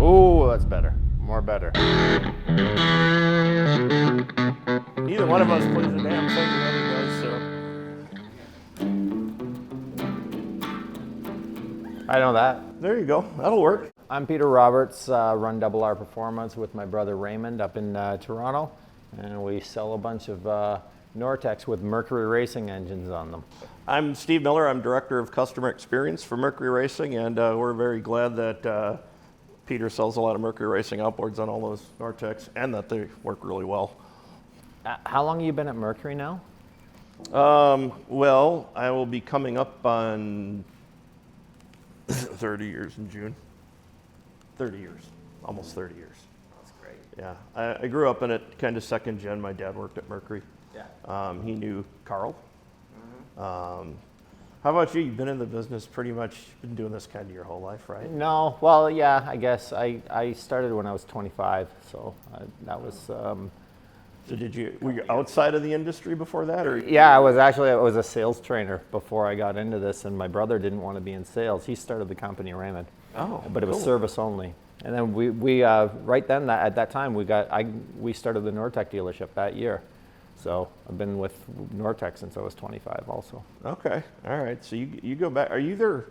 Ooh, that's better. More better. Neither one of us plays a damn thing the other does, so. I know that. There you go. That'll work. I'm Peter Roberts, run Double R Performance with my brother Raymond up in Toronto, and we sell a bunch of Nortex with Mercury racing engines on them. I'm Steve Miller. I'm Director of Customer Experience for Mercury Racing, and we're very glad that Peter sells a lot of Mercury Racing outboards on all those Nortex, and that they work really well. How long have you been at Mercury now? Well, I will be coming up on 30 years in June. 30 years, almost 30 years. That's great. Yeah, I grew up in it, kind of second gen. My dad worked at Mercury. Yeah. He knew Carl. Mm-hmm. How about you? You've been in the business pretty much, been doing this kind of your whole life, right? No, well, yeah, I guess. I started when I was 25, so that was... So were you outside of the industry before that, or? Yeah, I was a sales trainer before I got into this, and my brother didn't want to be in sales. He started the company, Raymond. Oh, but it was cool. Service only. And then we right then at that time we started the Nortec dealership that year. So I've been with Nortec since I was 25 also. Okay, all right. So you go back. Are you their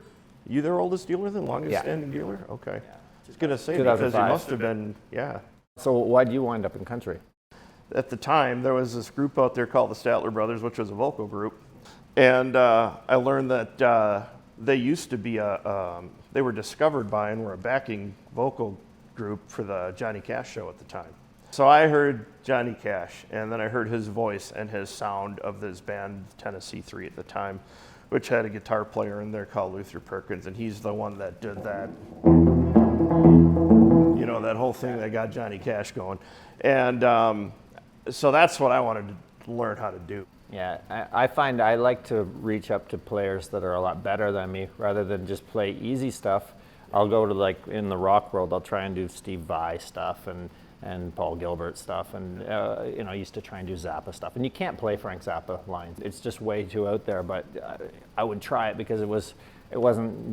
oldest dealer, the longest standing dealer? Okay. Yeah. Just gonna say because you 2005. must have been, yeah. So why did you wind up in country? At the time, there was this group out there called the Statler Brothers, which was a vocal group, and I learned that they used to be they were discovered by and were a backing vocal group for the Johnny Cash show at the time. So I heard Johnny Cash, and then I heard his voice and his sound of this band, Tennessee 3 at the time, which had a guitar player in there called Luther Perkins, and he's the one that did that, that whole thing that got Johnny Cash going. And so that's what I wanted to learn how to do. Yeah, I find I like to reach up to players that are a lot better than me rather than just play easy stuff. I'll go to, in the rock world, I'll try and do Steve Vai stuff and Paul Gilbert stuff, and I used to try and do Zappa stuff. And you can't play Frank Zappa lines. It's just way too out there, but I would try it because it wasn't, it wasn't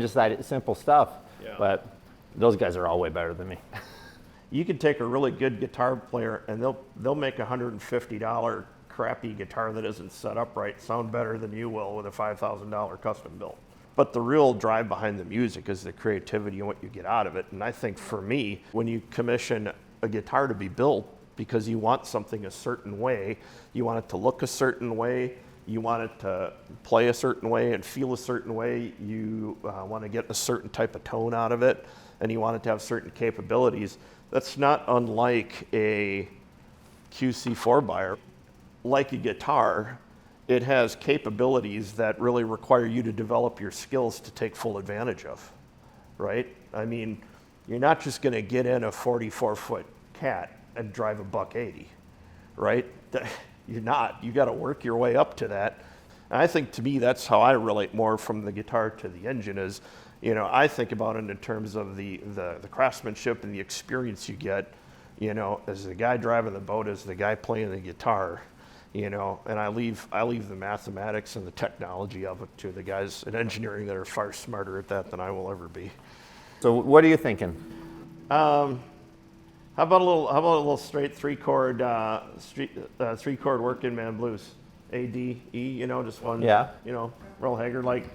just that simple stuff. Yeah. But those guys are all way better than me. You could take a really good guitar player and they'll make a $150 crappy guitar that isn't set up right sound better than you will with a $5,000 custom built. But the real drive behind the music is the creativity and what you get out of it. And I think for me, when you commission a guitar to be built because you want something a certain way, you want it to look a certain way, you want it to play a certain way and feel a certain way, you want to get a certain type of tone out of it, and you want it to have certain capabilities. That's not unlike a QC4 buyer. Like a guitar, it has capabilities that really require you to develop your skills to take full advantage of, right? I mean, you're not just going to get in a 44-foot Cat and drive a $180, right? You're not. You got to work your way up to that. And I think to me, that's how I relate more from the guitar to the engine is, I think about it in terms of the craftsmanship and the experience you get, as the guy driving the boat, as the guy playing the guitar, and I leave the mathematics and the technology of it to the guys in engineering that are far smarter at that than I will ever be. So what are you thinking? How about a little straight three-chord working man blues, A, D, E, just one, Yeah. Earl Haggard like.